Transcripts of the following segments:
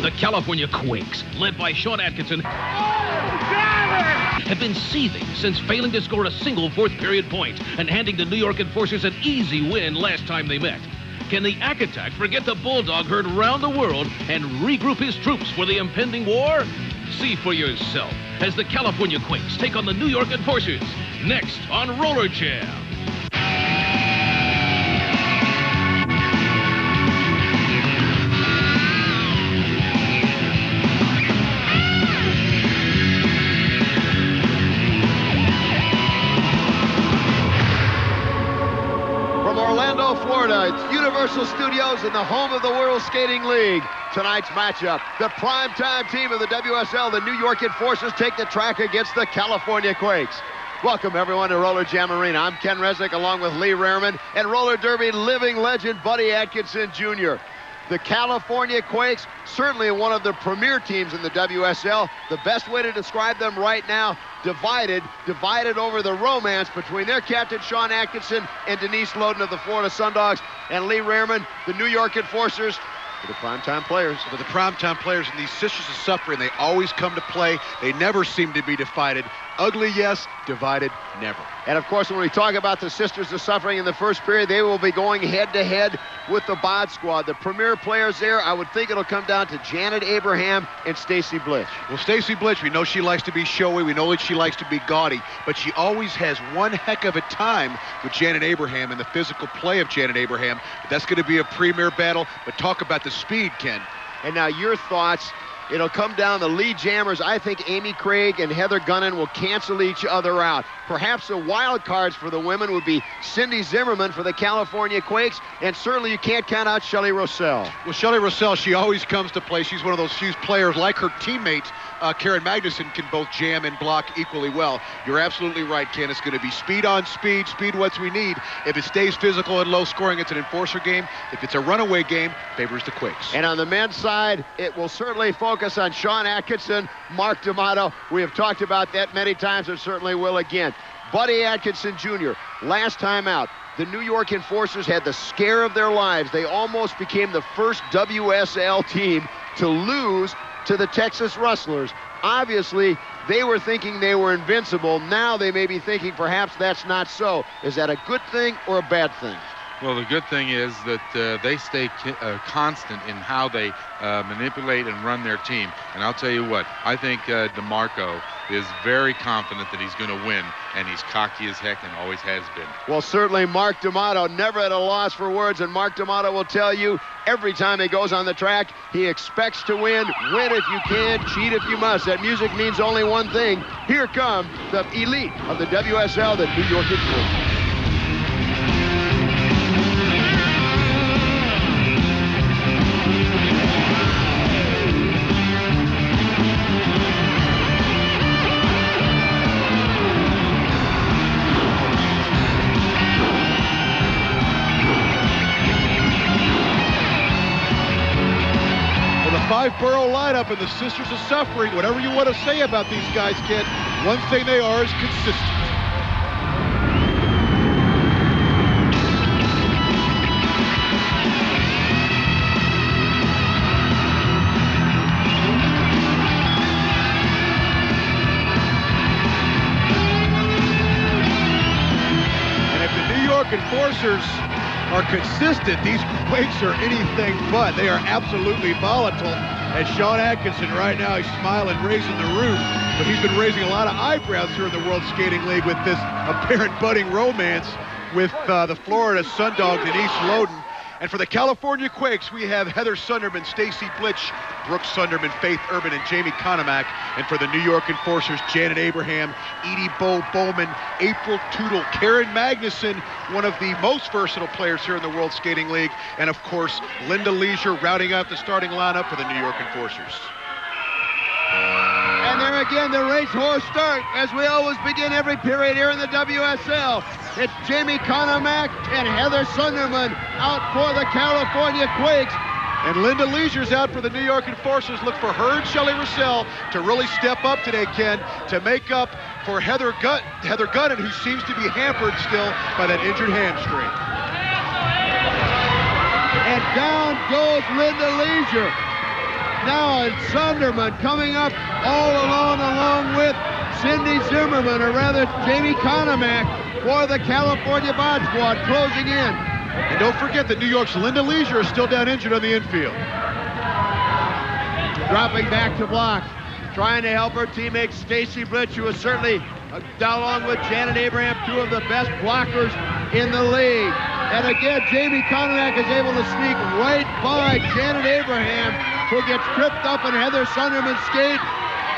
The California Quakes, led by Sean Atkinson, have been seething since failing to score a single fourth-period point and handing the New York Enforcers an easy win last time they met. Can the Ack Attack forget the Bulldog heard round the world and regroup his troops for the impending war? See for yourself as the California Quakes take on the New York Enforcers, next on Roller Jam. Florida, it's Universal Studios and the home of the World Skating League. Tonight's matchup, the primetime team of the WSL, the New York Enforcers, take the track against the California Quakes. Welcome, everyone, to Roller Jam Arena. I'm Ken Resnick, along with Lee Rehrman and roller derby living legend Buddy Atkinson Jr. The California Quakes, certainly one of the premier teams in the WSL. The best way to describe them right now, divided over the romance between their captain, Sean Atkinson, and Denise Loden of the Florida Sundogs, and Lee Rehrman, the New York Enforcers, for the primetime players. For the primetime players, and these Sisters of Suffering, they always come to play. They never seem to be divided. Ugly, yes. Divided, never. And, of course, when we talk about the Sisters of Suffering in the first period, they will be going head-to-head with the Bod Squad. The premier players there, I would think it'll come down to Janet Abraham and Stacy Blitch. Well, Stacy Blitch, we know she likes to be showy. We know that she likes to be gaudy. But she always has one heck of a time with Janet Abraham and the physical play of Janet Abraham. But that's going to be a premier battle. But talk about the speed, Ken. And now your thoughts. It'll come down the lead jammers. I think Amy Craig and Heather Gunnan will cancel each other out. Perhaps the wild cards for the women would be Cindy Zimmerman for the California Quakes, and certainly you can't count out Shelley Rossell. Well, Shelley Rossell, she always comes to play. She's one of those few players, like her teammate, Karen Magnuson, can both jam and block equally well. You're absolutely right, Ken. It's going to be speed on speed, what we need. If it stays physical and low scoring, it's an enforcer game. If it's a runaway game, favors the Quakes. And on the men's side, it will certainly focus on Sean Atkinson, Mark D'Amato. We have talked about that many times and certainly will again. Buddy Atkinson Jr., last time out, the New York Enforcers had the scare of their lives. They almost became the first WSL team to lose to the Texas Rustlers. Obviously, they were thinking they were invincible. Now they may be thinking perhaps that's not so. Is that a good thing or a bad thing? Well, the good thing is that they stay constant in how they manipulate and run their team. And I'll tell you what, I think DeMarco is very confident that he's going to win, and he's cocky as heck and always has been. Well, certainly Mark D'Amato never at a loss for words, and Mark D'Amato will tell you every time he goes on the track, he expects to win. Win if you can, cheat if you must. That music means only one thing. Here come the elite of the WSL, the New York Enforcers. Five-borough lineup and the Sisters of Suffering. Whatever you want to say about these guys, Ken, one thing they are is consistent. And if the New York Enforcers are consistent, these Quakes are anything but. They are absolutely volatile. And Sean Atkinson right now, he's smiling, raising the roof, but he's been raising a lot of eyebrows here in the World Skating League with this apparent budding romance with the Florida Sundogs, Denise Loden. And for the California Quakes, we have Heather Sunderman, Stacy Blitch, Brooke Sunderman, Faith Urban, and Jamie Konomak. And for the New York Enforcers, Janet Abraham, Edie Bowman, April Tootle, Karen Magnuson, one of the most versatile players here in the World Skating League. And, of course, Linda Leisure rounding out the starting lineup for the New York Enforcers. And there again, the racehorse start, as we always begin every period here in the WSL. It's Jamie Konomak and Heather Sunderman out for the California Quakes. And Linda Leisure's out for the New York Enforcers. Look for her and Shelley Rossell to really step up today, Ken, to make up for Heather Gunnan, who seems to be hampered still by that injured hamstring. And down goes Linda Leisure. Now it's Sunderman coming up all alone along with Cindy Zimmerman, or rather Jamie Konomak, for the California Bod Squad closing in. And don't forget that New York's Linda Leisure is still down injured on the infield. Dropping back to block, trying to help her teammate Stacy Blitch, who is certainly, along with Janet Abraham, two of the best blockers in the league. And again, Jamie Konomak is able to sneak right by Janet Abraham, who gets tripped up in Heather Sunderman's skate.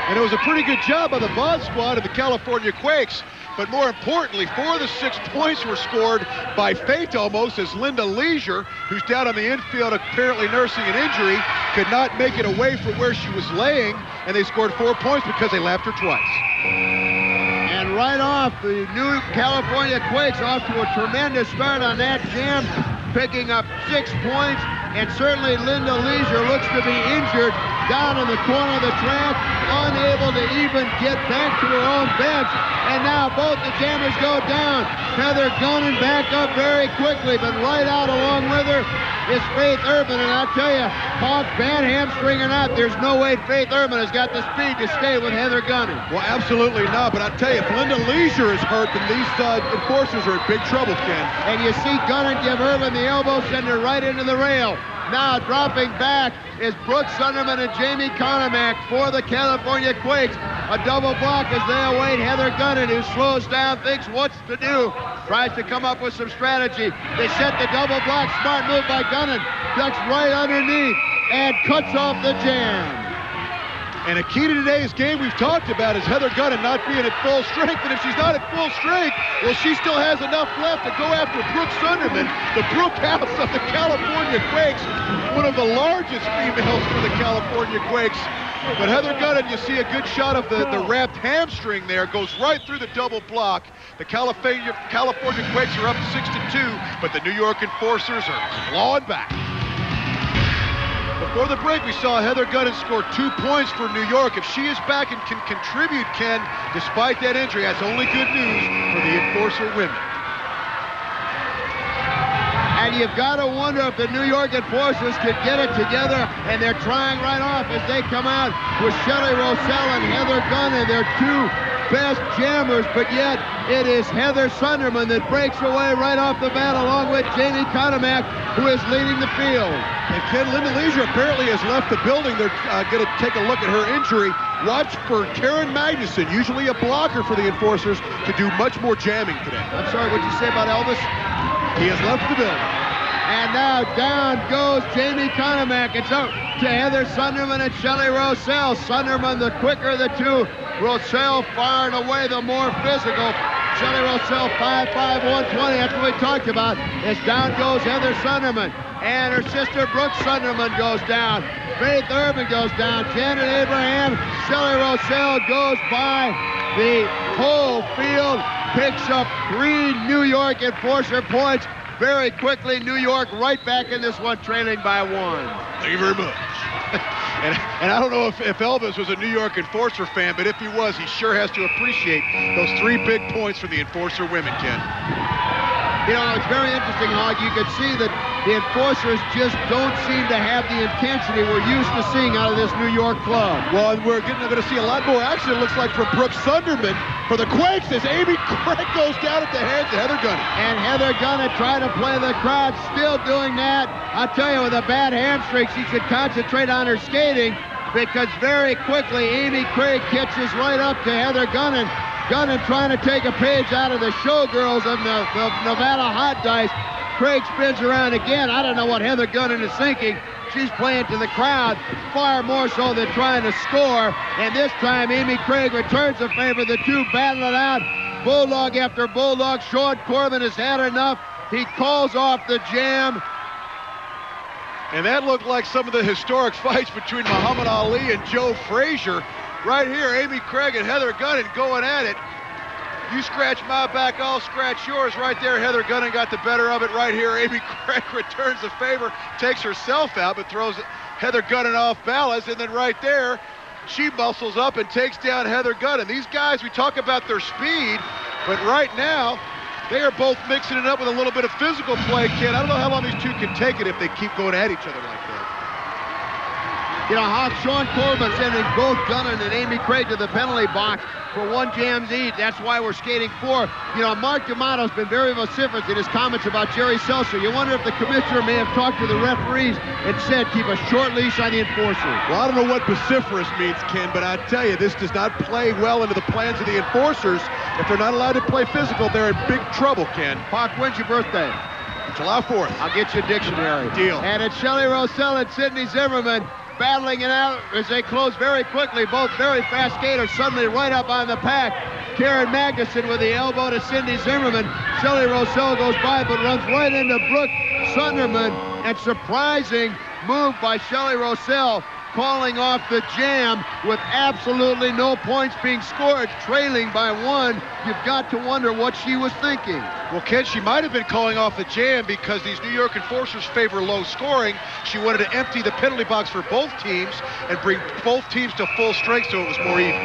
And it was a pretty good job by the Bod Squad of the California Quakes. But more importantly, 4 of the 6 points were scored by fate almost, as Linda Leisure, who's down on the infield apparently nursing an injury, could not make it away from where she was laying, and they scored 4 points because they lapped her twice. And right off, the new California Quakes off to a tremendous start on that jam, picking up 6 points, and certainly Linda Leisure looks to be injured down in the corner of the track, unable to even get back to her own bench. And now both the jammers go down. Heather Gunnan back up very quickly, but right out along with her is Faith Urban. And I'll tell you, Hawk, bad hamstring or not, there's no way Faith Urban has got the speed to stay with Heather Gunnan. Well, absolutely not. But I'll tell you, if Linda Leisure is hurt, then these enforcers are in big trouble, Ken. And you see Gunnan give Urban the elbow, send her right into the rail. Now dropping back is Brooke Sunderman and Jamie Konomak for the California Quakes. A double block as they await Heather Gunnan, who slows down, thinks what's to do, tries to come up with some strategy. They set the double block, smart move by Gunnan, ducks right underneath and cuts off the jam. And a key to today's game we've talked about is Heather Gunnan not being at full strength. And if she's not at full strength, well, she still has enough left to go after Brooke Sunderman, the Brooke House of the California Quakes, one of the largest females for the California Quakes. But Heather Gunnan, you see a good shot of the wrapped hamstring there, goes right through the double block. The California Quakes are up 6-2, but the New York Enforcers are clawing back. Before the break, we saw Heather Gunnan score 2 points for New York. If she is back and can contribute, Ken, despite that injury, that's only good news for the Enforcer women. And you've got to wonder if the New York Enforcers could get it together, and they're trying right off as they come out with Shelley Rosell and Heather Gunnan, their two best jammers, but yet it is Heather Sunderman that breaks away right off the bat, along with Jamie Konomak, who is leading the field. And Ken, Linda Leisure apparently has left the building. They're going to take a look at her injury. Watch for Karen Magnuson, usually a blocker for the Enforcers, to do much more jamming today. I'm sorry, what'd you say about Elvis? He has left the building. And now down goes Jamie Konomak. It's out to Heather Sunderman and Shelley Rosell. Sunderman, the quicker of the two. Rosell far and away the more physical. Shelley Rosell 5'5", 120. That's what we talked about. As down goes Heather Sunderman. And her sister Brooke Sunderman goes down. Faith Urban goes down. Janet Abraham, Shelley Rosell goes by. The whole field picks up 3 New York Enforcer points. Very quickly, New York right back in this one, trailing by 1. Thank you very much. and I don't know if Elvis was a New York Enforcer fan, but if he was, he sure has to appreciate those 3 big points from the Enforcer women, Ken. You know, it's very interesting, Hog. You can see that the Enforcers just don't seem to have the intensity we're used to seeing out of this New York club. Well, and we're going to see a lot more action, it looks like, from Brooke Sunderman for the Quakes as Amy Craig goes down at the hands of Heather Gunnan. And Heather Gunnan trying to play the crowd, still doing that. I'll tell you, with a bad hamstring, she should concentrate on her skating, because very quickly Amy Craig catches right up to Heather Gunnan. Gunnan trying to take a page out of the showgirls of the Nevada Hot Dice. Craig spins around again. I don't know what Heather Gunnan is thinking. She's playing to the crowd far more so than trying to score. And this time, Amy Craig returns the favor. The two battle it out. Bulldog after Bulldog. Sean Corbin has had enough. He calls off the jam. And that looked like some of the historic fights between Muhammad Ali and Joe Frazier. Right here, Amy Craig and Heather Gunnan going at it. You scratch my back, I'll scratch yours. Right there, Heather Gunnan got the better of it. Right here, Amy Craig returns the favor, takes herself out, but throws Heather Gunnan off balance. And then right there, she muscles up and takes down Heather Gunnan. These guys, we talk about their speed, but right now, they are both mixing it up with a little bit of physical play, kid. I don't know how long these two can take it if they keep going at each other like that. You know, how Sean Corbin sending both Gunnan and Amy Craig to the penalty box for one jams each. That's why we're skating 4. You know, Mark D'Amato's been very vociferous in his comments about Jerry Seltzer. You wonder if the commissioner may have talked to the referees and said keep a short leash on the enforcer. Well, I don't know what vociferous means, Ken, but I tell you, this does not play well into the plans of the enforcers. If they're not allowed to play physical, they're in big trouble, Ken. Hawk, when's your birthday? July 4th. I'll get you a dictionary. Deal. And it's Shelley Rosell and Sidney Zimmerman battling it out as they close very quickly. Both very fast skaters suddenly right up on the pack. Karen Magnuson with the elbow to Cindy Zimmerman. Shelley Rosell goes by but runs right into Brooke Sunderman. And surprising move by Shelley Rosell, calling off the jam with absolutely no points being scored, trailing by 1. You've got to wonder what she was thinking. Well, Ken, she might have been calling off the jam because these New York enforcers favor low scoring. She wanted to empty the penalty box for both teams and bring both teams to full strength so it was more even.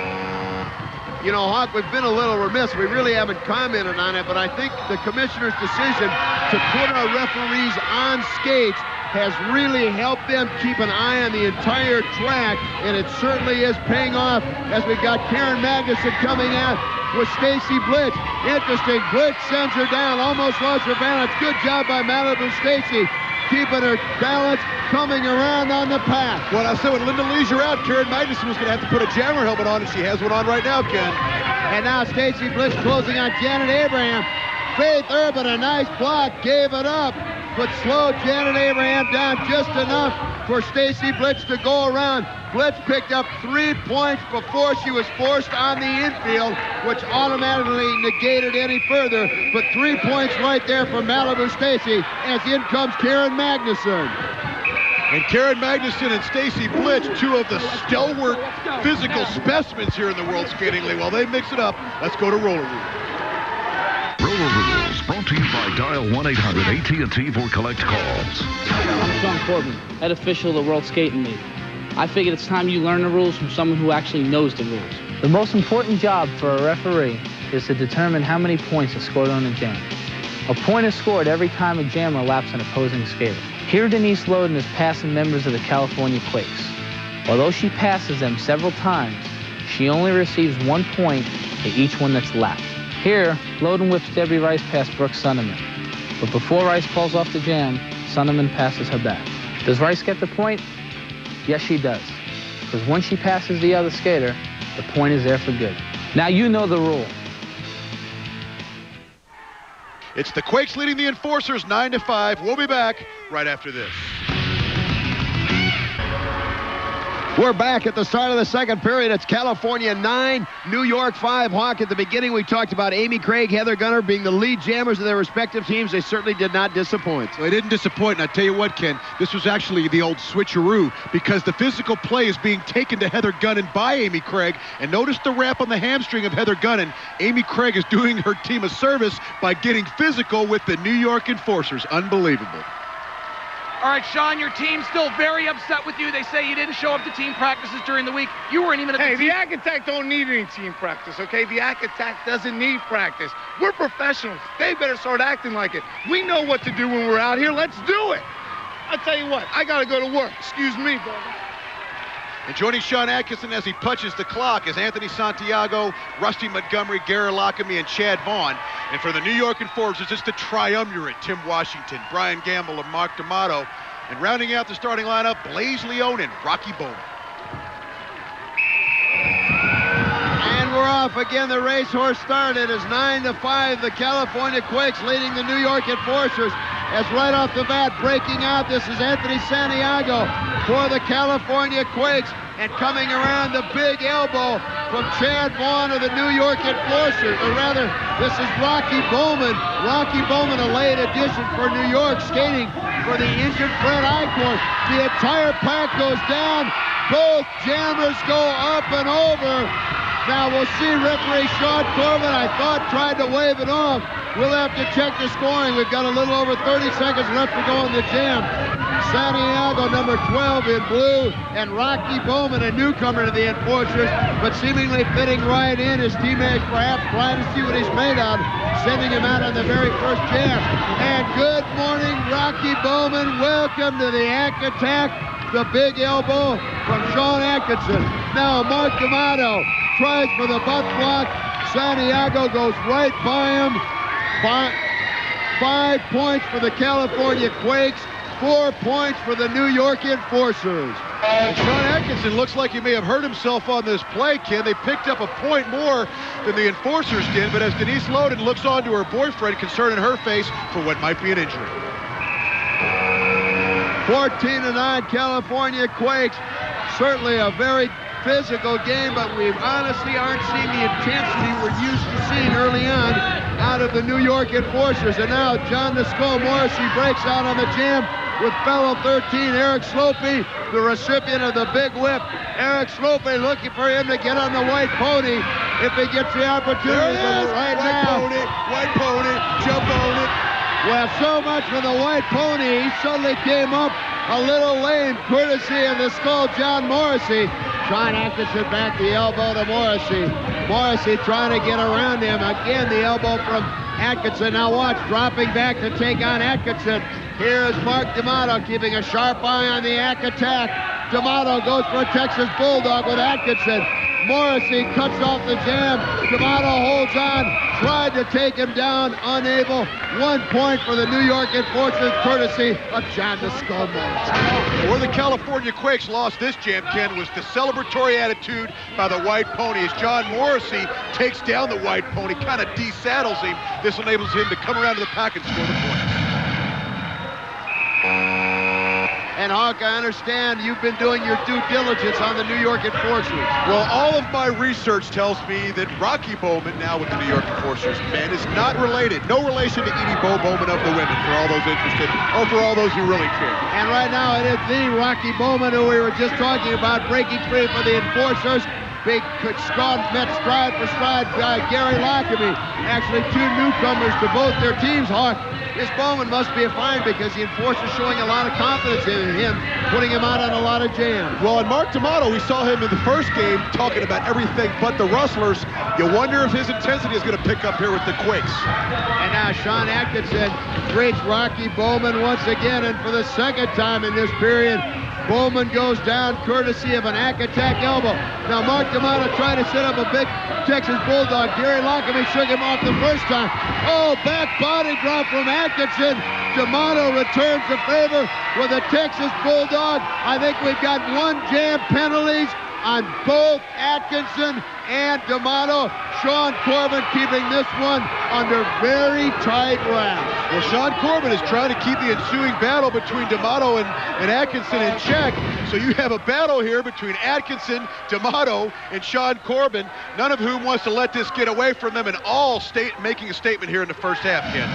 You know, Hawk, we've been a little remiss. We really haven't commented on it, but I think the commissioner's decision to put our referees on skates has really helped them keep an eye on the entire track, and it certainly is paying off as we got Karen Magnuson coming out with Stacy Blitz. Interesting, Blitz sends her down, almost lost her balance. Good job by Malibu Stacy, keeping her balance, coming around on the path. Well, I said when Linda Leisure out, Karen Magnuson was going to have to put a jammer helmet on, and she has one on right now, Ken. And now Stacy Blitz closing on Janet Abraham. Faith Urban, a nice block, gave it up, but slowed Janet Abraham down just enough for Stacy Blitz to go around. Blitz picked up 3 points before she was forced on the infield, which automatically negated any further. But 3 points right there for Malibu Stacy as in comes Karen Magnuson. And Karen Magnuson and Stacy Blitz, 2 of the stalwart physical specimens here in the World Skating League. While they mix it up, let's go to Roller Rules. Roller Rules, brought to you by Dial 1-800-AT&T for collect calls. I'm Sean Corbin, head official of the World Skating League. I figured it's time you learn the rules from someone who actually knows the rules. The most important job for a referee is to determine how many points are scored on a jam. A point is scored every time a jammer laps an opposing skater. Here Denise Loden is passing members of the California Quakes. Although she passes them several times, she only receives 1 point for each one that's lapped. Here, Loden whips Debbie Rice past Brooke Sunderman. But before Rice falls off the jam, Sunderman passes her back. Does Rice get the point? Yes, she does. Because once she passes the other skater, the point is there for good. Now you know the rule. It's the Quakes leading the enforcers 9-5. We'll be back right after this. We're back at the start of the second period. It's California 9, New York 5. Hawk, at the beginning we talked about Amy Craig, Heather Gunner being the lead jammers of their respective teams. They certainly did not disappoint. Well, they didn't disappoint, and I tell you what, Ken, this was actually the old switcheroo because the physical play is being taken to Heather Gunnan by Amy Craig. And notice the wrap on the hamstring of Heather Gunnan. Amy Craig is doing her team a service by getting physical with the New York enforcers. Unbelievable. All right, Sean, your team's still very upset with you. They say you didn't show up to team practices during the week. You weren't even at the team. Hey, the Ack Attack don't need any team practice, okay? The Ack Attack doesn't need practice. We're professionals. They better start acting like it. We know what to do when we're out here. Let's do it. I'll tell you what, I got to go to work. Excuse me, brother. And joining Sean Atkinson as he punches the clock is Anthony Santiago, Rusty Montgomery, Gary Lockamy, and Chad Vaughn. And for the New York Enforcers, it's the triumvirate, Tim Washington, Brian Gamble, and Mark D'Amato. And rounding out the starting lineup, Blaze Leone and Rocky Bowman. And we're off again. The racehorse started as 9-5. The California Quakes leading the New York Enforcers. As right off the bat, breaking out, this is Anthony Santiago for the California Quakes. And coming around the big elbow from Chad Vaughn of the New York Enforcers. Or rather, this is Rocky Bowman. Rocky Bowman, a late addition for New York, skating for the injured Fred Eichhorn. The entire pack goes down. Both jammers go up and over. Now we'll see referee Sean Corbin, I thought, tried to wave it off. We'll have to check the scoring. We've got a little over 30 seconds left to go in the jam. Santiago, number 12 in blue, and Rocky Bowman, a newcomer to the Enforcers, but seemingly fitting right in. His teammates perhaps trying to see what he's made of, sending him out on the very first jam. And good morning, Rocky Bowman. Welcome to the Ack Attack. the big elbow from Sean Atkinson. Now Mark D'Amato tries for the butt block. Santiago goes right by him. 5 points for the California Quakes, 4 points for the New York Enforcers. And Sean Atkinson looks like he may have hurt himself on this play, Ken. They picked up a point more than the Enforcers did, but as Denise Loden looks on to her boyfriend, concern in her face for what might be an injury. 14-9 California Quakes. Certainly a very physical game, but we honestly aren't seeing the intensity we're used to seeing early on out of the New York Enforcers. And now John the Skull Morrissey breaks out on the jam with fellow 13, Eric Slopey, the recipient of the big whip. Eric Slopey looking for him to get on the white pony if he gets the opportunity. There it is, right white now. white pony, jump on it. Well, so much for the white pony. He suddenly came up a little lame, courtesy of the Skull John Morrissey. Sean Atkinson back the elbow to Morrissey. Morrissey trying to get around him. Again, the elbow from Atkinson. Now watch, dropping back to take on Atkinson. Here is Mark D'Amato keeping a sharp eye on the attack. D'Amato goes for a Texas Bulldog with Atkinson. Morrissey cuts off the jam. D'Amato holds on, tried to take him down, unable. 1 point for the New York Enforcers, courtesy of John the Skull Morrissey. Where the California Quakes lost this jam, Ken, was the celebratory attitude by the white pony. As John Morrissey takes down the white pony, kind of desaddles him. This enables him to come around to the pack and score the points. And Hawk, I understand you've been doing your due diligence on the New York Enforcers. Well, all of my research tells me that Rocky Bowman, now with the New York Enforcers, man, is not related. No relation to Edie Bo Bowman of the women, for all those interested, or for all those who really care. And right now it is the Rocky Bowman who we were just talking about, breaking free for the Enforcers. Big met stride for stride by Gary Lockamy. Actually, 2 newcomers to both their teams, Hawk. This Bowman must be a find because the Enforcer's showing a lot of confidence in him, putting him out on a lot of jams. Well, and Mark D'Amato, we saw him in the first game talking about everything but the Rustlers. You wonder if his intensity is going to pick up here with the Quakes. And now Sean Atkinson greets Rocky Bowman once again, and for the second time in this period, Bowman goes down courtesy of an attack elbow. Now Mark D'Amato trying to set up a big Texas Bulldog. Gary Lockamy shook him off the first time. Oh, back body drop from Atkinson. D'Amato returns the favor with a Texas Bulldog. I think we've got 1 jam penalties on both Atkinson and D'Amato. Sean Corbin keeping this one under very tight wraps. Well, Sean Corbin is trying to keep the ensuing battle between D'Amato and Atkinson in check. So you have a battle here between Atkinson, D'Amato, and Sean Corbin, none of whom wants to let this get away from them, and all making a statement here in the first half, Ken.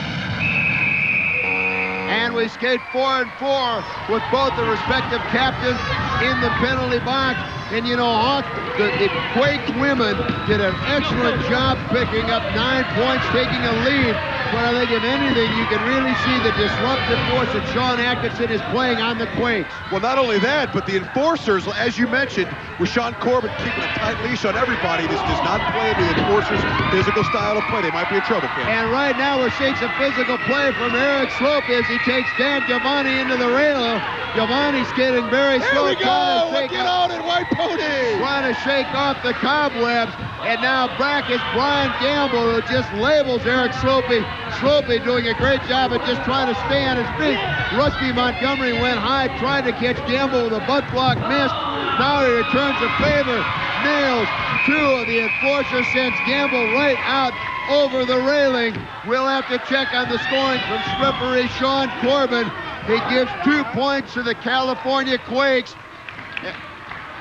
And we skate 4-4 with both the respective captains in the penalty box. And you know, Hawk, the Quake women did an excellent job picking up 9 points, taking a lead. But I think if anything, you can really see the disruptive force that Sean Atkinson is playing on the Quakes. Well, not only that, but the Enforcers, as you mentioned, with Sean Corbin keeping a tight leash on everybody, this does not play into the Enforcers' physical style of play. They might be in trouble, Ken. And right now we're seeing some physical play from Eric Slope as he takes Dan Giovanni into the rail. Giovanni skating very slow. Here we go! Get on it, white pony! Trying to shake off the cobwebs. And now back is Brian Gamble, who just labels Eric Slopey. Slopey doing a great job at just trying to stay on his feet. Rusty Montgomery went high, tried to catch Gamble with a butt block, missed. Now he returns the favor, nails 2 of the Enforcers, sends Gamble right out over the railing. We'll have to check on the scoring from referee Sean Corbin. He gives 2 points to the California Quakes,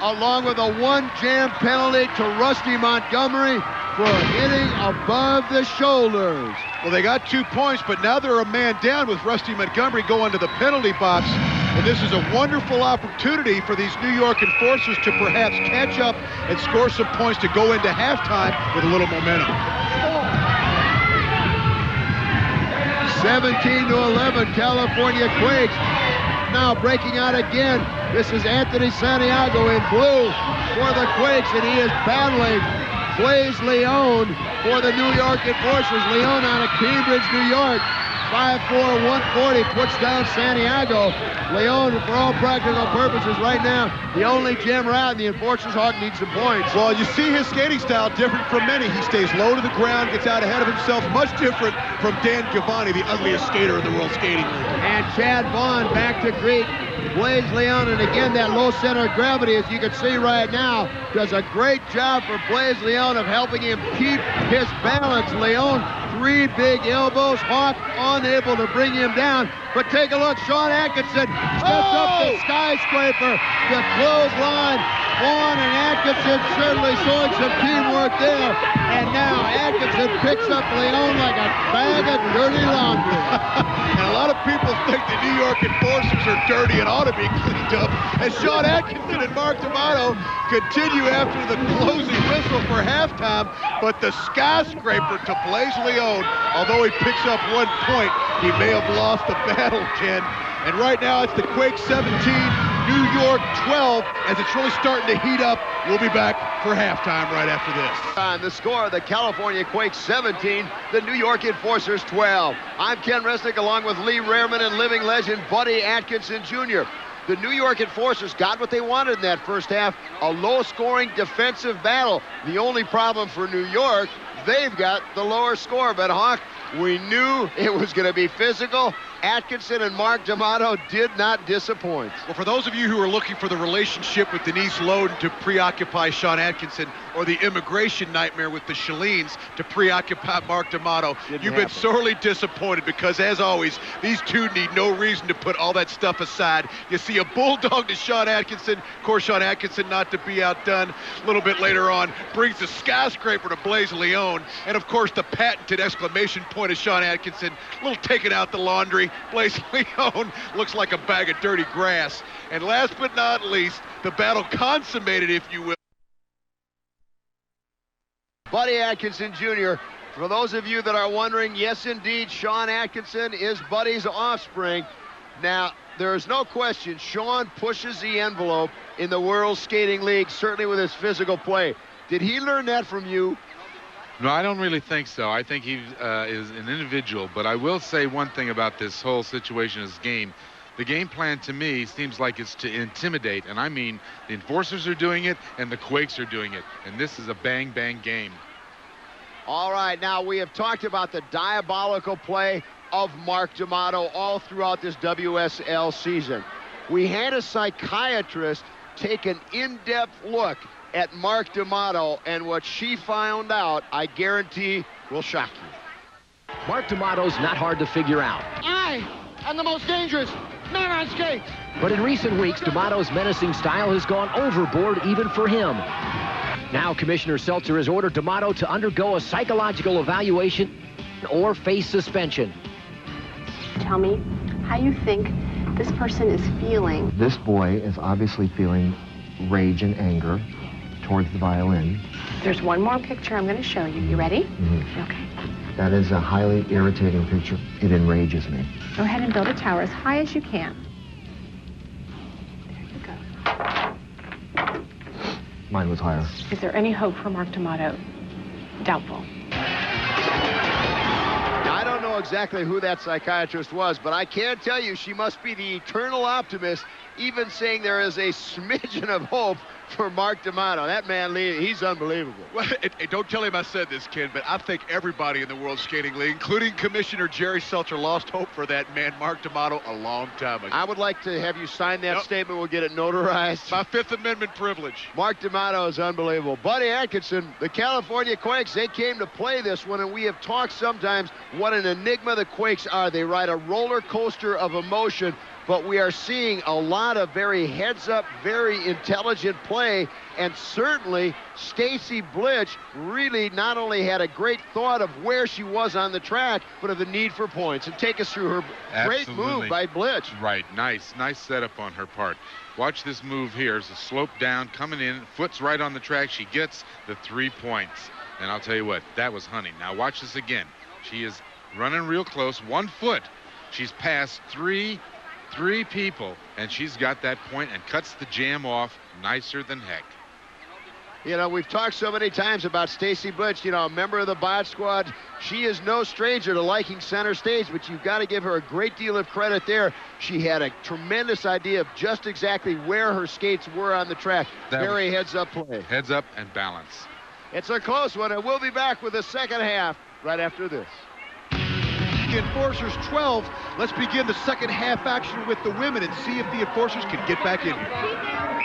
along with a 1 jam penalty to Rusty Montgomery for hitting above the shoulders. Well, they got 2 points, but now they're a man down with Rusty Montgomery going to the penalty box. And this is a wonderful opportunity for these New York Enforcers to perhaps catch up and score some points to go into halftime with a little momentum. 17-11, California Quakes. Now breaking out again. This is Anthony Santiago in blue for the Quakes, and he is battling Blaise Leone for the New York Enforcers. Leone out of Cambridge, New York. 5'4", 140, puts down Santiago. Leon, for all practical purposes right now, the only jammer out, and the Enforcers Hawk needs some points. Well, you see his skating style different from many. He stays low to the ground, gets out ahead of himself, much different from Dan Giovanni, the ugliest skater in the World Skating League. And Chad Vaughn back to greet Blaze Leon, and again, that low center of gravity, as you can see right now, does a great job for Blaze Leon of helping him keep his balance. Leon, 3 big elbows. Hawk unable to bring him down. But take a look, Sean Atkinson steps up the skyscraper, the clothesline. Vaughn and Atkinson certainly showing some teamwork there. And now Atkinson picks up Leon like a bag of dirty laundry. And a lot of people think the New York Enforcers are dirty and ought to be cleaned up. As Sean Atkinson and Mark D'Amato continue after the closing whistle for halftime. But the skyscraper to Blaze Leon, although he picks up 1 point, he may have lost the battle, Ken. And right now it's the Quakes 17, New York 12. As it's really starting to heat up, we'll be back for halftime right after this. On the score, the California Quakes 17, the New York Enforcers 12. I'm Ken Resnick along with Lee Rehrman and living legend Buddy Atkinson Jr. The New York Enforcers got what they wanted in that first half, a low-scoring defensive battle. The only problem for New York, they've got the lower score. But Hawk, we knew it was going to be physical. Atkinson and Mark D'Amato did not disappoint. Well, for those of you who are looking for the relationship with Denise Loden to preoccupy Sean Atkinson, or the immigration nightmare with the Shalines to preoccupy Mark D'Amato, you've been sorely disappointed, because, as always, these two need no reason to put all that stuff aside. You see a bulldog to Sean Atkinson. Of course, Sean Atkinson, not to be outdone, a little bit later on, brings the skyscraper to Blaze Leon. And, of course, the patented exclamation point of Sean Atkinson, a little taking out the laundry. Blaze Leon looks like a bag of dirty grass. And last but not least, the battle consummated, if you will. Buddy Atkinson Jr., for those of you that are wondering, yes, indeed, Sean Atkinson is Buddy's offspring. Now, there is no question, Sean pushes the envelope in the World Skating League, certainly with his physical play. Did he learn that from you? No, I don't really think so. I think he is an individual. But I will say one thing about this whole situation, this game. The game plan to me seems like it's to intimidate. And I mean, the Enforcers are doing it and the Quakes are doing it. And this is a bang-bang game. All right, now we have talked about the diabolical play of Mark D'Amato all throughout this WSL season. We had a psychiatrist take an in-depth look at Mark D'Amato, and what she found out, I guarantee, will shock you. Mark D'Amato's not hard to figure out. I am the most dangerous man on skates. But in recent weeks, D'Amato's menacing style has gone overboard even for him. Now Commissioner Seltzer has ordered D'Amato to undergo a psychological evaluation or face suspension. Tell me how you think this person is feeling. This boy is obviously feeling rage and anger towards the violin. There's one more picture I'm going to show you. You ready? Mm-hmm. Okay. That is a highly irritating picture. It enrages me. Go ahead and build a tower as high as you can. There you go. Mine was higher. Is there any hope for Mark D'Amato? Doubtful. I don't know exactly who that psychiatrist was, but I can tell you she must be the eternal optimist, even saying there is a smidgen of hope for Mark D'Amato. That man, Lee, he's unbelievable. Well, don't tell him I said this, Ken, but I think everybody in the World Skating League, including Commissioner Jerry Seltzer, lost hope for that man, Mark D'Amato, a long time ago. I would like to have you sign that statement. We'll get it notarized. My Fifth Amendment privilege. Mark D'Amato is unbelievable. Buddy Atkinson, the California Quakes, they came to play this one, and we have talked sometimes what an enigma the Quakes are. They ride a roller coaster of emotion, but we are seeing a lot of very heads-up, very intelligent play, and certainly Stacy Blitch really not only had a great thought of where she was on the track, but of the need for points. And take us through her great move by Blitch. Right, nice setup on her part. Watch this move here. It's a slope down, coming in, foot's right on the track. She gets the 3 points. And I'll tell you what, that was hunting. Now watch this again. She is running real close, 1 foot. She's passed three people, and she's got that point and cuts the jam off nicer than heck. You know, we've talked so many times about Stacy Blitch, you know, a member of the Bod Squad. She is no stranger to liking center stage, but you've got to give her a great deal of credit there. She had a tremendous idea of just exactly where her skates were on the track. Very heads-up play. Heads up and balance. It's a close one, and we'll be back with the second half right after this. The Enforcers 12. Let's begin the second half action with the women and see if the Enforcers can get back in here.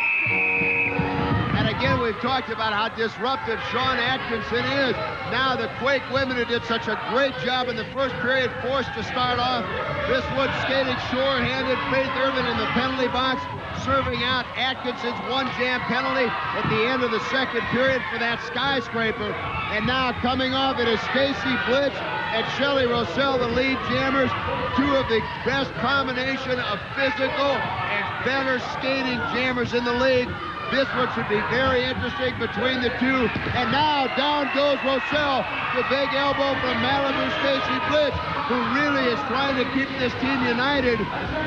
And again, we've talked about how disruptive Sean Atkinson is. Now the Quake women who did such a great job in the first period, forced to start off. This one skated shore-handed. Faith Urban in the penalty box, serving out Atkinson's one-jam penalty at the end of the second period for that skyscraper. And now coming off it is Stacy Blitch and Shelley Rossell, the lead jammers. Two of the best combination of physical and better skating jammers in the league. This one should be very interesting between the two. And now down goes Rossell. The big elbow from Malibu Stacy Blitch, who really is trying to keep this team united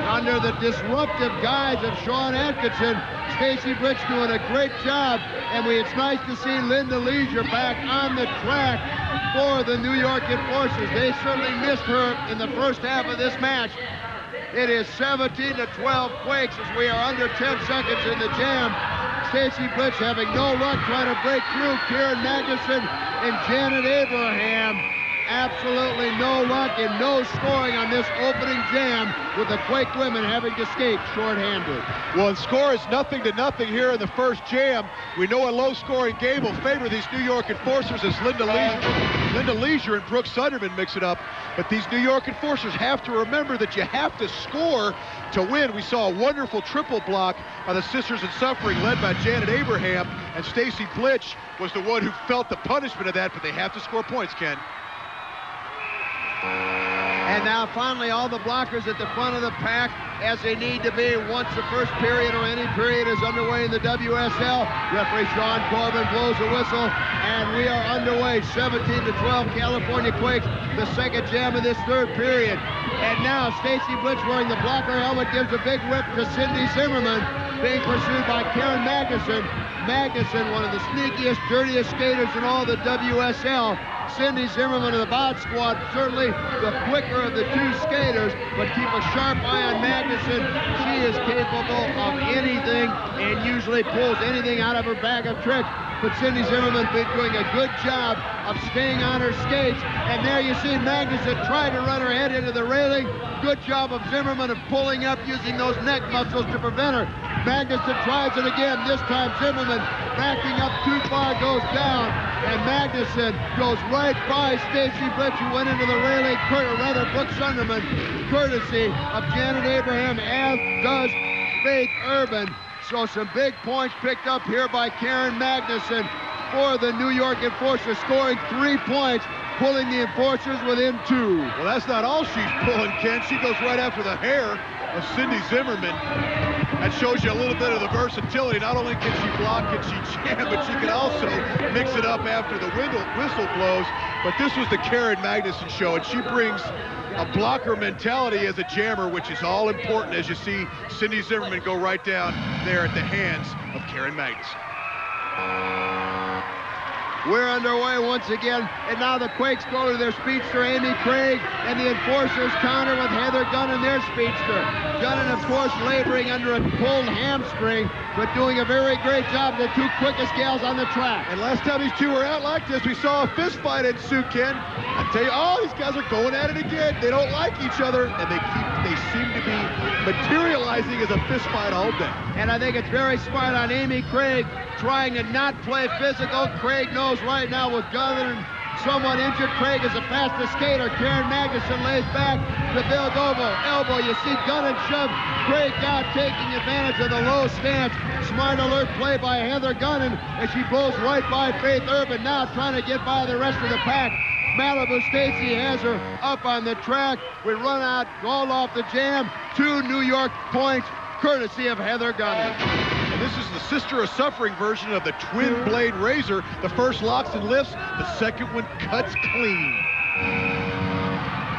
under the disruptive guise of Sean Atkinson. Stacy Blitch doing a great job. And it's nice to see Linda Leisure back on the track for the New York Enforcers. They certainly missed her in the first half of this match. It is 17-12 Quakes as we are under 10 seconds in the jam. Stacy Blitch having no luck trying to break through. Karen Magnuson and Janet Abraham. Absolutely no luck and no scoring on this opening jam, with the Quake women having to skate shorthanded. Well, the score is 0-0 here in the first jam. We know a low-scoring game will favor these New York Enforcers as Linda Leisure and Brooke Sunderman mix it up. But these New York Enforcers have to remember that you have to score to win. We saw a wonderful triple block by the Sisters in Suffering led by Janet Abraham, and Stacy Blitch was the one who felt the punishment of that, but they have to score points, Ken. And now finally all the blockers at the front of the pack as they need to be once the first period or any period is underway in the WSL. Referee Sean Corbin blows the whistle, and we are underway. 17-12 California Quakes, the second jam of this third period. And now Stacy Blitch, wearing the blocker helmet, gives a big whip to Cindy Zimmerman, being pursued by Karen Magnuson. Magnuson, one of the sneakiest, dirtiest skaters in all the WSL. Cindy Zimmerman of the Bod Squad, certainly the quicker of the two skaters, but keep a sharp eye on Magnuson. She is capable of anything and usually pulls anything out of her bag of tricks. But Cindy Zimmerman been doing a good job of staying on her skates. And there you see Magnuson try to run her head into the railing. Good job of Zimmerman of pulling up using those neck muscles to prevent her. Magnuson tries it again. This time Zimmerman backing up too far, goes down. And Magnuson goes right by Stacy Blitch, who went into the railing, or rather Brooke Sunderman, courtesy of Janet Abraham, as does Faith Urban. So some big points picked up here by Karen Magnuson for the New York Enforcers, scoring 3 points, pulling the Enforcers within 2. Well, that's not all she's pulling, Ken. She goes right after the hair of Cindy Zimmerman. That shows you a little bit of the versatility. Not only can she block, can she jam, but she can also mix it up after the whistle blows. But this was the Karen Magnuson show, and she brings a blocker mentality as a jammer, which is all important as you see Cindy Zimmerman go right down there at the hands of Karen Magnuson. We're underway once again, and now the Quakes go to their speedster, Amy Craig, and the Enforcers counter with Heather Gunn their speedster. Gunn, of course, laboring under a pulled hamstring, but doing a very great job, the two quickest gals on the track. And last time these two were out like this, we saw a fist fight ensue, Ken. I tell you, these guys are going at it again. They don't like each other, and they seem to be materializing as a fist fight all day. And I think it's very smart on Amy Craig, trying to not play physical. Craig knows right now with Gunn somewhat injured, Craig is the fastest skater. Karen Magnuson lays back to Bill Govo. Elbow, you see Gunn shove Craig out, taking advantage of the low stance. Smart alert play by Heather Gunn, as she blows right by Faith Urban, now trying to get by the rest of the pack. Malibu Stacy has her up on the track. We run out, all off the jam. 2 New York points, courtesy of Heather Gunn. And this is the Sister of Suffering version of the twin blade razor. The first locks and lifts, the second one cuts clean.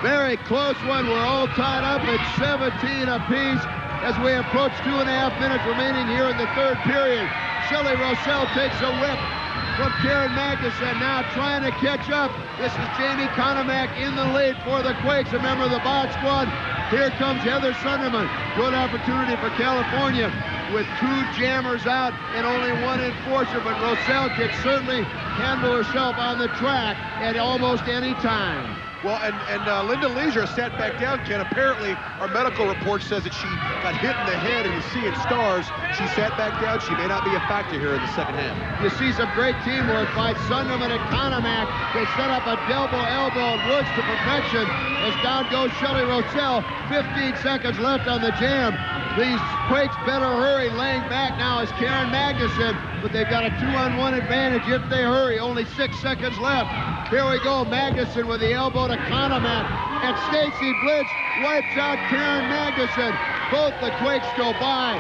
Very close one. We're all tied up at 17 apiece. as we approach 2.5 minutes remaining here in the third period. Shelley Rossell takes a rip from Karen Magnuson, now trying to catch up. This is Jamie Konomak in the lead for the Quakes, a member of the Bod Squad. Here comes Heather Sunderman. Good opportunity for California with 2 jammers out and only 1 enforcer, but Rossell can certainly handle herself on the track at almost any time. Well, and Linda Leisure sat back down, Ken. Apparently, our medical report says that she got hit in the head and is seeing stars. She sat back down. She may not be a factor here in the second half. You see some great teamwork by Sunderman and Konomak. They set up a double elbow and Woods to perfection as down goes Shelley Rossell. 15 seconds left on the jam. These Quakes better hurry. Laying back now is Karen Magnuson, but they've got a 2-on-1 advantage if they hurry. Only 6 seconds left. Here we go. Magnuson with the elbow to Konomak, and Stacy Blitz wipes out Karen Magnuson. Both the Quakes go by.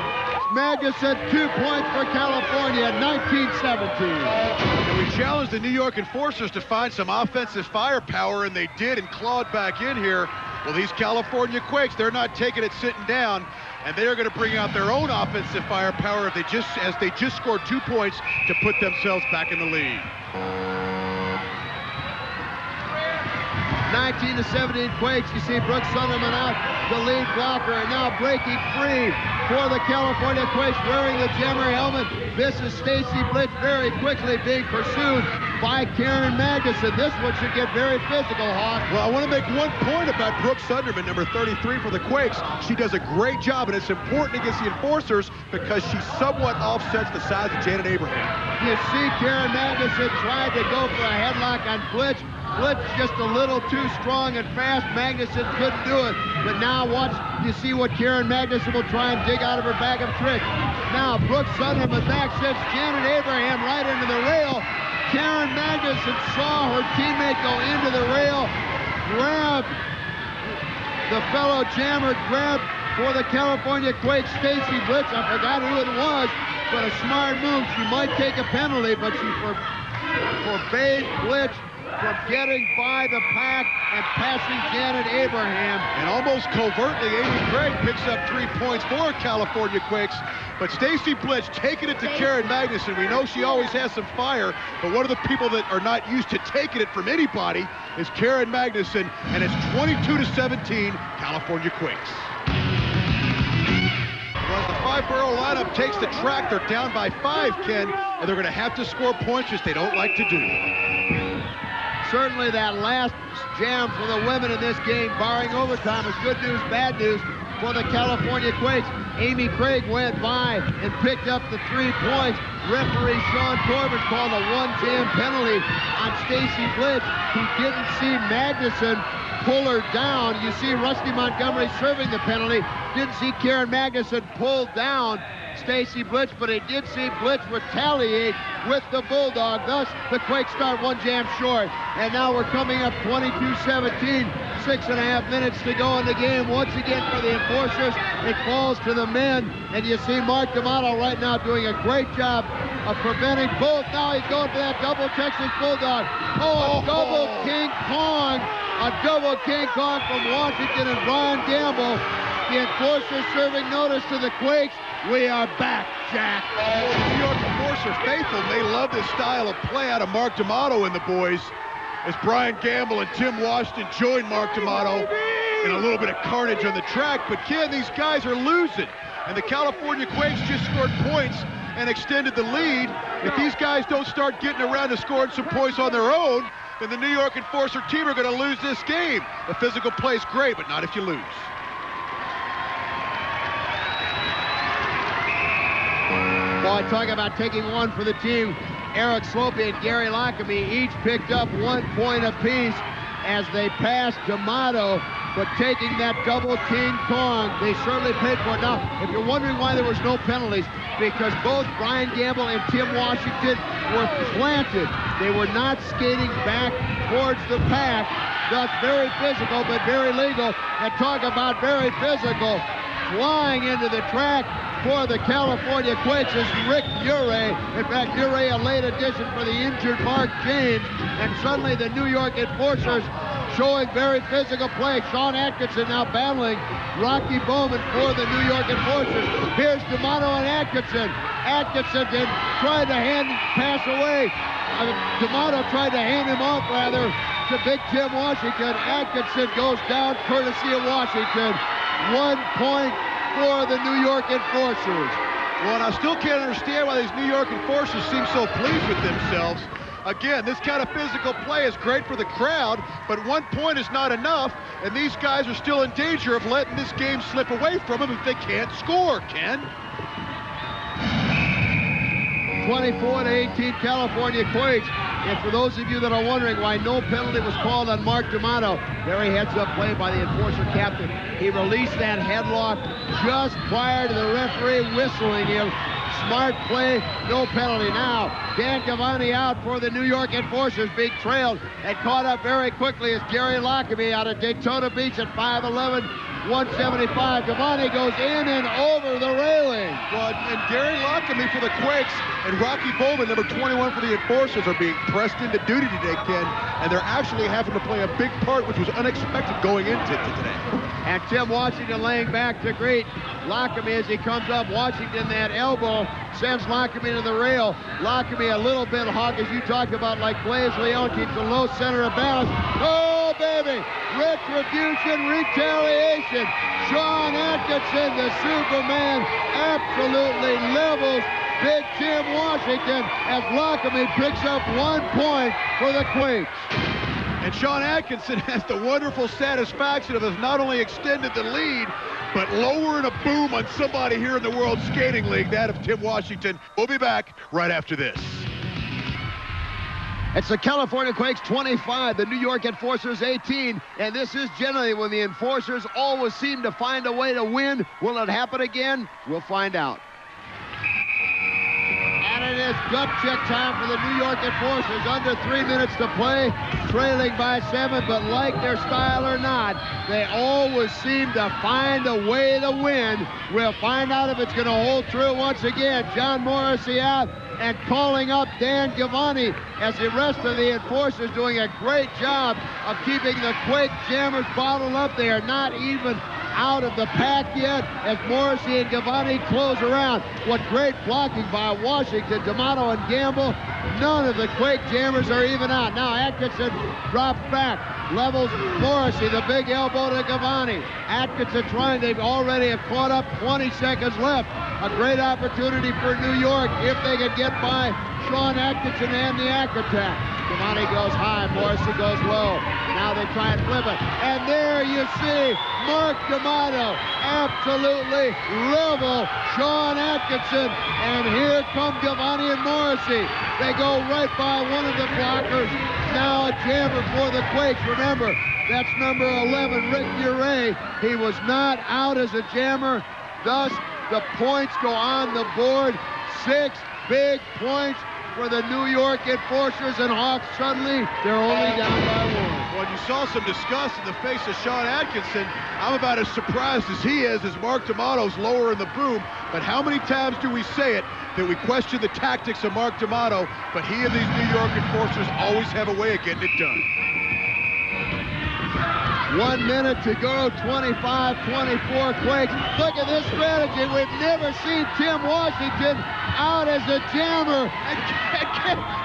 Magnuson, 2 points for California, 19-17. And we challenged the New York Enforcers to find some offensive firepower, and they did, and clawed back in here. Well, these California Quakes, they're not taking it sitting down, and they are going to bring out their own offensive firepower as they just scored 2 points to put themselves back in the lead. 19-17 Quakes. You see Brooke Sunderman out, the lead blocker, and now breaking free for the California Quakes, wearing the jammer helmet. This is Stacy Blitz very quickly being pursued by Karen Magnuson. This one should get very physical, Hawk. Well, I want to make one point about Brooke Sunderman, number 33 for the Quakes. She does a great job, and it's important against the Enforcers because she somewhat offsets the size of Janet Abraham. You see Karen Magnuson tried to go for a headlock on Blitz. Blitz just a little too strong and fast. Magnuson couldn't do it. But now watch, you see what Karen Magnuson will try and dig out of her bag of tricks. Now Brooke Sunderman back sets Janet Abraham right into the rail. Karen Magnuson saw her teammate go into the rail, grabbed the fellow jammer, grabbed for the California Quakes Stacy Blitz. I forgot who it was, but a smart move. She might take a penalty, but she forbade Blitz from getting by the pack and passing Janet Abraham. And almost covertly, Amy Craig picks up 3 points for California Quakes. But Stacy Blitz taking it to Karen Magnuson. We know she always has some fire, but one of the people that are not used to taking it from anybody is Karen Magnuson, and it's 22-17, California Quakes. Well, as the five-borough lineup takes the track, they're down by 5, Ken, and they're going to have to score points, which they don't like to do. Certainly that last jam for the women in this game, barring overtime, is good news, bad news for the California Quakes. Amy Craig went by and picked up the 3 points. Referee Sean Corbin called a 1-jam penalty on Stacy Blitz, who didn't see Magnuson pull her down. You see Rusty Montgomery serving the penalty. Didn't see Karen Magnuson pull down Stacy Blitz, but he did see Blitz retaliate with the Bulldog. Thus, the Quakes start 1 jam short. And now we're coming up 22-17. 6.5 minutes to go in the game. Once again for the Enforcers, it falls to the men. And you see Mark D'Amato right now doing a great job of preventing both. Now he's going for that double Texas Bulldog. Oh, a double King Kong. A double King Kong from Washington and Brian Gamble. The Enforcers serving notice to the Quakes. We are back, Jack. Oh, the New York Enforcer faithful, they love this style of play out of Mark D'Amato and the boys, as Brian Gamble and Tim Washington join Mark D'Amato in a little bit of carnage on the track. But Ken, these guys are losing, and the California Quakes just scored points and extended the lead. If these guys don't start getting around to scoring some points on their own, then the New York Enforcer team are going to lose this game. The physical play's great, but not if you lose. Boy, talk about taking one for the team. Eric Slopey and Gary Lockamy each picked up 1 point apiece as they passed D'Amato, but taking that double King Kong, they certainly paid for it. Now, if you're wondering why there was no penalties, because both Brian Gamble and Tim Washington were planted. They were not skating back towards the pack, thus very physical, but very legal. And talk about very physical, flying into the track for the California Quakes is Rick Murray. In fact, Murray a late addition for the injured Mark James. And suddenly the New York Enforcers showing very physical play. Sean Atkinson now battling Rocky Bowman for the New York Enforcers. Here's D'Amato and Atkinson. Atkinson then tried to pass away. D'Amato tried to hand him off, rather, to Big Tim Washington. Atkinson goes down courtesy of Washington. 1 point for the New York Enforcers. Well, and I still can't understand why these New York Enforcers seem so pleased with themselves. Again, this kind of physical play is great for the crowd, but 1 point is not enough, and these guys are still in danger of letting this game slip away from them if they can't score, Ken. 24-18 California Quakes. And for those of you that are wondering why no penalty was called on Mark D'Amato, very heads-up play by the Enforcer captain. He released that headlock just prior to the referee whistling him. Smart play, no penalty. Now, Dan Gavani out for the New York Enforcers, being trailed and caught up very quickly as Gary Lockamy out of Daytona Beach at 5'11", 175. Gavani goes in and over the railing. Well, and Gary Lockamy for the Quakes and Rocky Bowman, number 21 for the Enforcers, are being pressed into duty today, Ken, and they're actually having to play a big part, which was unexpected going into today. And Tim Washington laying back to greet Lockamy as he comes up. Washington, that elbow sends Lockamy to the rail. Lockamy a little bit hawkish, you talked about, like Blaze Leon, keeps a low center of balance. Oh, baby! Retribution, retaliation. Sean Atkinson, the Superman, absolutely levels Big Tim Washington as Lockamy picks up 1 point for the Quakes. And Sean Atkinson has the wonderful satisfaction of has not only extended the lead, but lowering a boom on somebody here in the World Skating League, that of Tim Washington. We'll be back right after this. It's the California Quakes 25, the New York Enforcers 18, and this is generally when the Enforcers always seem to find a way to win. Will it happen again? We'll find out. And it is gut check time for the New York Enforcers. Under 3 minutes to play, trailing by 7, but like their style or not, they always seem to find a way to win. We'll find out if it's going to hold true once again. John Morrissey out and calling up Dan Gavani as the rest of the Enforcers doing a great job of keeping the Quake Jammers bottled up. They are not even out of the pack yet as Morrissey and Gavani close around. What great blocking by Washington, D'Amato, and Gamble. None of the Quake Jammers are even out. Now Atkinson drops back, levels Morrissey, the big elbow to Gavani. Atkinson trying, they already have caught up, 20 seconds left. A great opportunity for New York if they could get by Sean Atkinson and the Attack. Gavani goes high, Morrissey goes low. Now they try and flip it. And there you see Mark D'Amato absolutely level Sean Atkinson. And here come Gavani and Morrissey. They go right by one of the blockers. Now a jammer for the Quakes. Remember, that's number 11, Rick Uray. He was not out as a jammer. Thus, the points go on the board. 6 big points for the New York Enforcers, and Hawks suddenly, they're only down by 1. Well, you saw some disgust in the face of Sean Atkinson. I'm about as surprised as he is as Mark D'Amato's lowering the boom. But how many times do we say it that we question the tactics of Mark D'Amato, but he and these New York Enforcers always have a way of getting it done. 1 minute to go, 25-24 Quakes. Look at this strategy. We've never seen Tim Washington out as a jammer.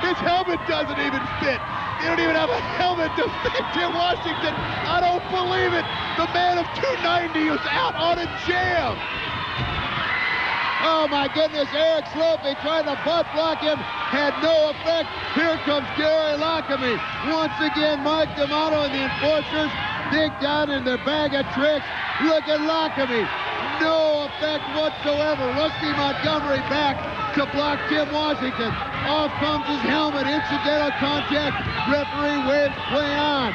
His helmet doesn't even fit. They don't even have a helmet to fit Tim Washington. I don't believe it. The man of 290 was out on a jam. Oh my goodness, Eric Slopey tried to butt block him, had no effect. Here comes Gary Lockamy. Once again, Mike D'Amato and the Enforcers dig down in their bag of tricks. Look at Lockamy. No effect whatsoever. Rusty Montgomery back to block Tim Washington. Off comes his helmet. Incidental contact. Referee waves play on.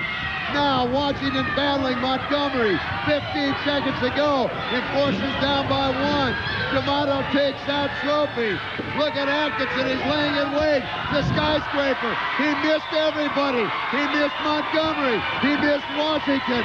Now Washington battling Montgomery. 15 seconds to go. Enforcers down by 1. D'Amato takes out Slopey. Look at Atkinson. He's laying in wait. The skyscraper. He missed everybody. He missed Montgomery. He missed Washington.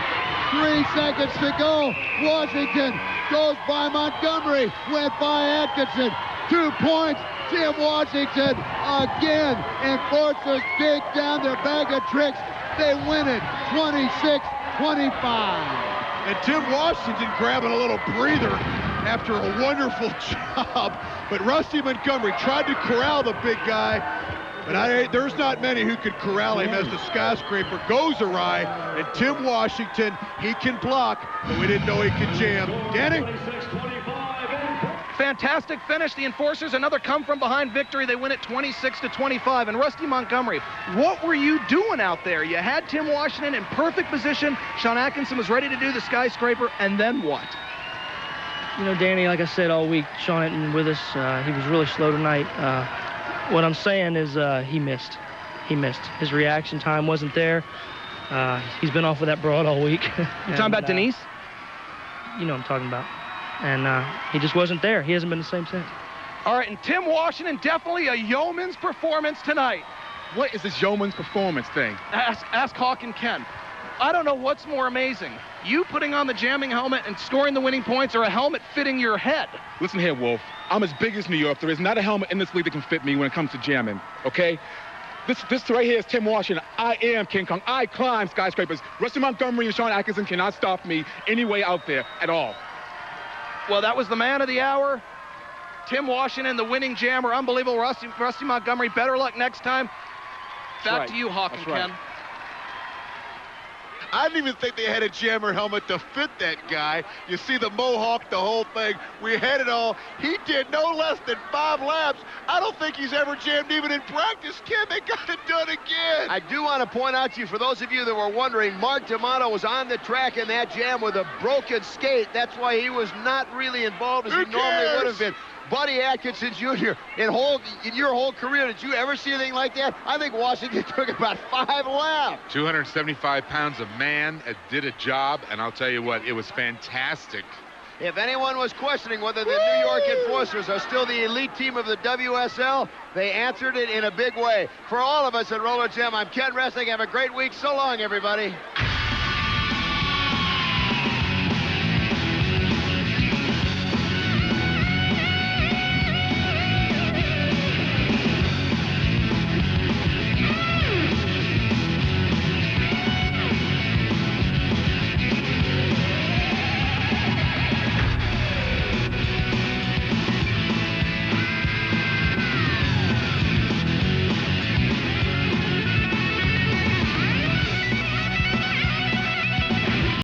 3 seconds to go. Washington goes by Montgomery. Went by Atkinson. 2 points. Tim Washington again. Enforcers dig down their bag of tricks. They win it 26-25. And Tim Washington grabbing a little breather after a wonderful job. But Rusty Montgomery tried to corral the big guy. But there's not many who could corral him as the skyscraper goes awry. And Tim Washington, he can block, but we didn't know he could jam. Danny? Fantastic finish. The Enforcers, another come-from-behind victory. They win it 26-25. And Rusty Montgomery, what were you doing out there? You had Tim Washington in perfect position. Sean Atkinson was ready to do the skyscraper, and then what? You know, Danny, like I said all week, Sean isn't with us. He was really slow tonight. What I'm saying is he missed. He missed. His reaction time wasn't there. He's been off with that broad all week. You talking about Denise? You know what I'm talking about. And he just wasn't there. He hasn't been the same since. All right, and Tim Washington, definitely a yeoman's performance tonight. What is this yeoman's performance thing? Ask Hawk and Ken. I don't know what's more amazing. You putting on the jamming helmet and scoring the winning points, or a helmet fitting your head? Listen here, Wolf. I'm as big as New York. There is not a helmet in this league that can fit me when it comes to jamming, okay? This right here is Tim Washington. I am King Kong. I climb skyscrapers. Rusty Montgomery and Sean Atkinson cannot stop me any way out there at all. Well, that was the man of the hour. Tim Washington, the winning jammer. Unbelievable. Rusty Montgomery, better luck next time. Back to you, Hawk and Ken. I didn't even think they had a jammer helmet to fit that guy. You see the mohawk, the whole thing. We had it all. He did no less than 5 laps. I don't think he's ever jammed even in practice. Ken, they got it done again. I do want to point out to you, for those of you that were wondering, Mark D'Amato was on the track in that jam with a broken skate. That's why he was not really involved as he normally would have been. Buddy Atkinson Jr., in your whole career, did you ever see anything like that? I think Washington took about 5 laps. 275 pounds of man did a job, and I'll tell you what, it was fantastic. If anyone was questioning whether the New York Enforcers are still the elite team of the WSL, they answered it in a big way. For all of us at Roller Gym, I'm Ken Wrestling. Have a great week. So long, everybody.